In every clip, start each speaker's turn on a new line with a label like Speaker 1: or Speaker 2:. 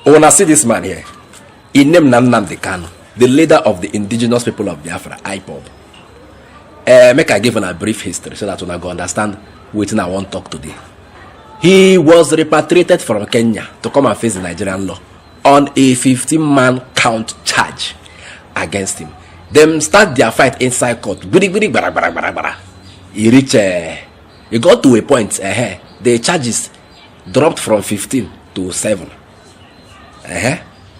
Speaker 1: When I see this man here, he named Nnamdi Kanu, the leader of the indigenous people of Biafra, IPOB. Make I give a brief history so that una go understand what I want to talk today. He was repatriated from Kenya to come and face the Nigerian law on a 15-man count charge against him. Them start their fight inside court. He reached, he got to a point, the charges dropped from 15 to 7.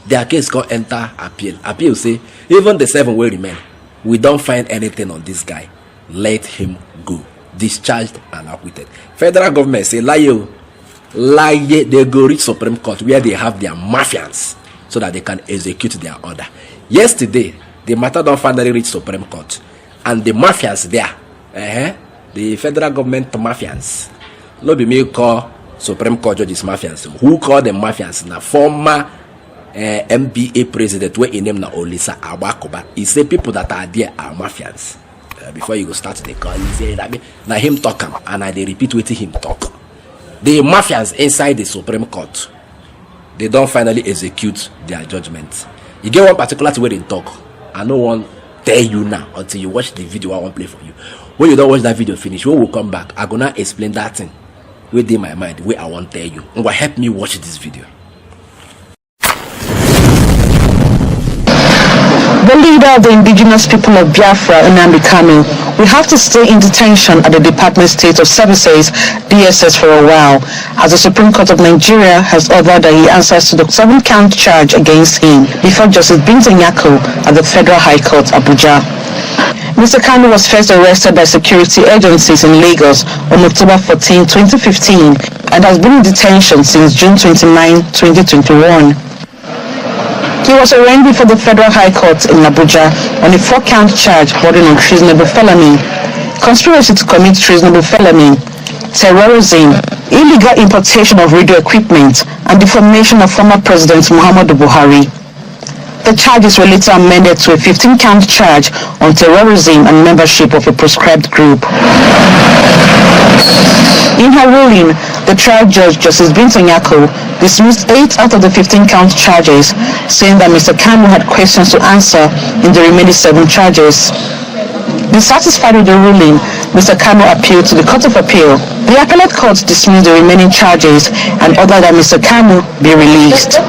Speaker 1: Their case got enter appeal. Appeal say, even the 7 will remain. We don't find anything on this guy. Let him go. Discharged and acquitted. Federal government say, lie, they go reach Supreme Court where they have their mafians so that they can execute their order. Yesterday, the matter don't finally reach Supreme Court. And the mafians there, the federal government mafians, no be me call Supreme Court judges mafians. Who call them mafians? Now, former MBA president, where he name na Olisa Awakoba. He say people that are there are mafians. Before you go start the call, he say now him talk and I they repeat what him talk. The mafians inside the Supreme Court, they don't finally execute their judgment. You get one particular thing where they talk. I no one tell you now until you watch the video I won't play for you. When you don't watch that video finish, when we come back, I'm gonna explain that thing within my mind where I won't tell you. And will help me watch this video.
Speaker 2: The leader of the indigenous people of Biafra, Nnamdi Kanu, will have to stay in detention at the Department of State of Services, DSS, for a while, as the Supreme Court of Nigeria has ordered that he answers to the 7-count charge against him before Justice Binta Nyako at the Federal High Court, Abuja. Mr. Kanu was first arrested by security agencies in Lagos on October 14, 2015, and has been in detention since June 29, 2021. He was arraigned before the Federal High Court in Abuja on a 4-count charge bordering on treasonable felony, conspiracy to commit treasonable felony, terrorism, illegal importation of radio equipment, and defamation of former President Muhammadu Buhari. The charges were later amended to a 15-count charge on terrorism and membership of a proscribed group. In her ruling, the trial judge, Justice Binta Nyako, dismissed 8 out of the 15-count charges, saying that Mr. Kanu had questions to answer in the remaining 7 charges. Dissatisfied with the ruling, Mr. Kanu appealed to the Court of Appeal. The appellate court dismissed the remaining charges and ordered that Mr. Kanu be released.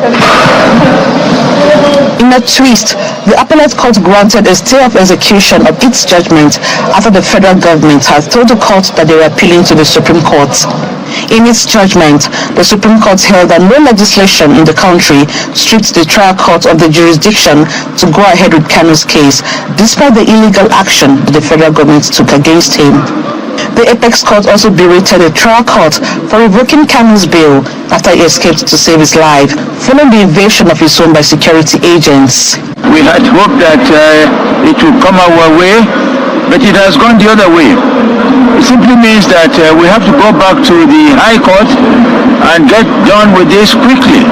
Speaker 2: In a twist, the appellate court granted a stay of execution of its judgment after the federal government had told the court that they were appealing to the Supreme Court. In its judgment, the Supreme Court held that no legislation in the country stripped the trial court of the jurisdiction to go ahead with Kanu's case, despite the illegal action that the federal government took against him. The Apex Court also berated the trial court for revoking Kanu's bail after he escaped to save his life, following the invasion of his home by security agents.
Speaker 3: We had hoped that it would come our way, but it has gone the other way. It simply means that we have to go back to the High Court and get done with this quickly.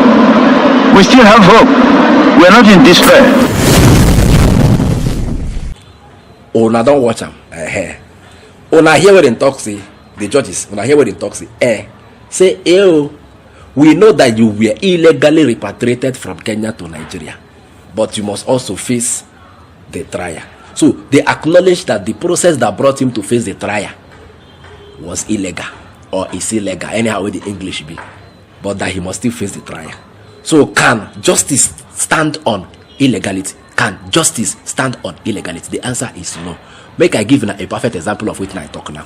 Speaker 3: We still have hope. We're not in despair.
Speaker 1: Oh, now don't watch them. Una hear what they talk, say the judges. Una hear what they talk, say say, we know that you were illegally repatriated from Kenya to Nigeria, but you must also face the trial. So they acknowledge that the process that brought him to face the trial was illegal or is illegal, anyhow the English be, but that he must still face the trial. So can justice stand on illegality? Can justice stand on illegality? The answer is no. Make I give a perfect example of what I talk now.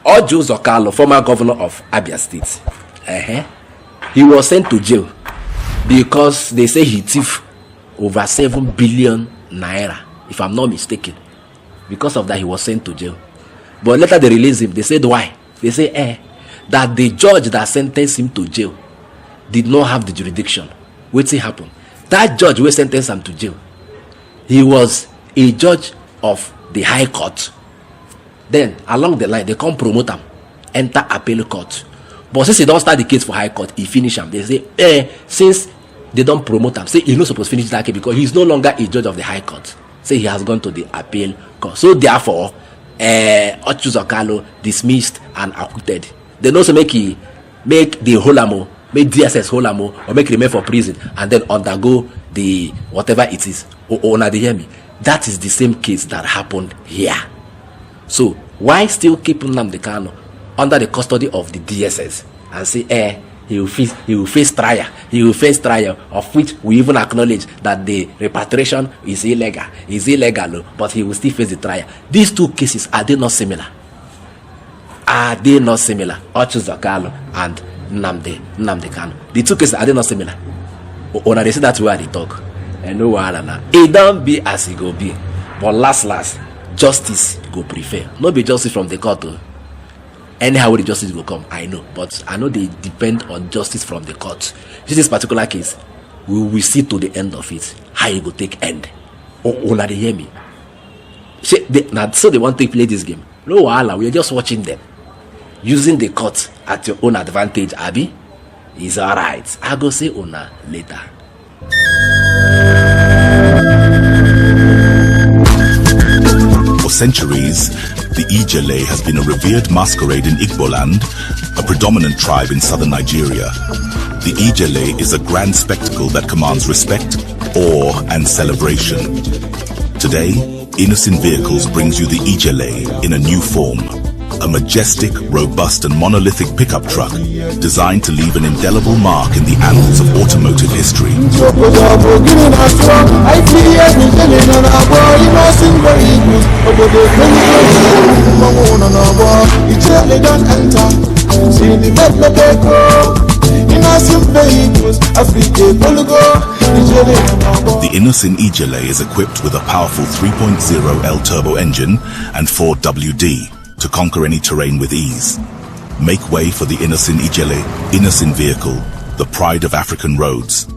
Speaker 1: Ojo Zokalo, former governor of Abia State, he was sent to jail because they say he thief over 7 billion naira, if I'm not mistaken. Because of that, he was sent to jail. But later they released him. They said why? They say that the judge that sentenced him to jail did not have the jurisdiction. What's happened? That judge who sentenced him to jail, he was a judge of the High Court. Then along the line, they come promote him, enter appeal court. But since he don't start the case for High Court, he finish him. They say, since they don't promote him, say he's not supposed to finish that case because he's no longer a judge of the High Court. Say he has gone to the appeal court. So therefore, Ocho Zokalo dismissed and acquitted. They also make the Holamo make DSS hold am or make remain for prison and then undergo the whatever it is. Una dey hear me? That is the same case that happened here. So why still keep Nnamdi Kanu under the custody of the DSS and say he will face trial. He will face trial, of which we even acknowledge that the repatriation is illegal, but he will still face the trial. These two cases, are they not similar? Are they not similar? Ochuzo Kalu and Nnamdi Kanu. The two cases, are they not similar? Or they say that's where they talk. And no one now. It don't be as it go be. But last, justice go prefer. Not be justice from the court. Anyhow the justice will come, I know, but I know they depend on justice from the court. In this particular case, we will see to the end of it how you go take end. Una dey hear me? So they want to play this game. No wahala, we are just watching them using the court at your own advantage. Abi, it's alright. I go say una later.
Speaker 4: For centuries, the Ijele has been a revered masquerade in Igboland, a predominant tribe in southern Nigeria. The Ijele is a grand spectacle that commands respect, awe, and celebration. Today, Innocent Vehicles brings you the Ijele in a new form. A majestic, robust, and monolithic pickup truck designed to leave an indelible mark in the annals of automotive history. The Innocent Ijele is equipped with a powerful 3.0 L turbo engine and 4WD to conquer any terrain with ease. Make way for the Innocent Ijele, Innocent Vehicle, the pride of African roads.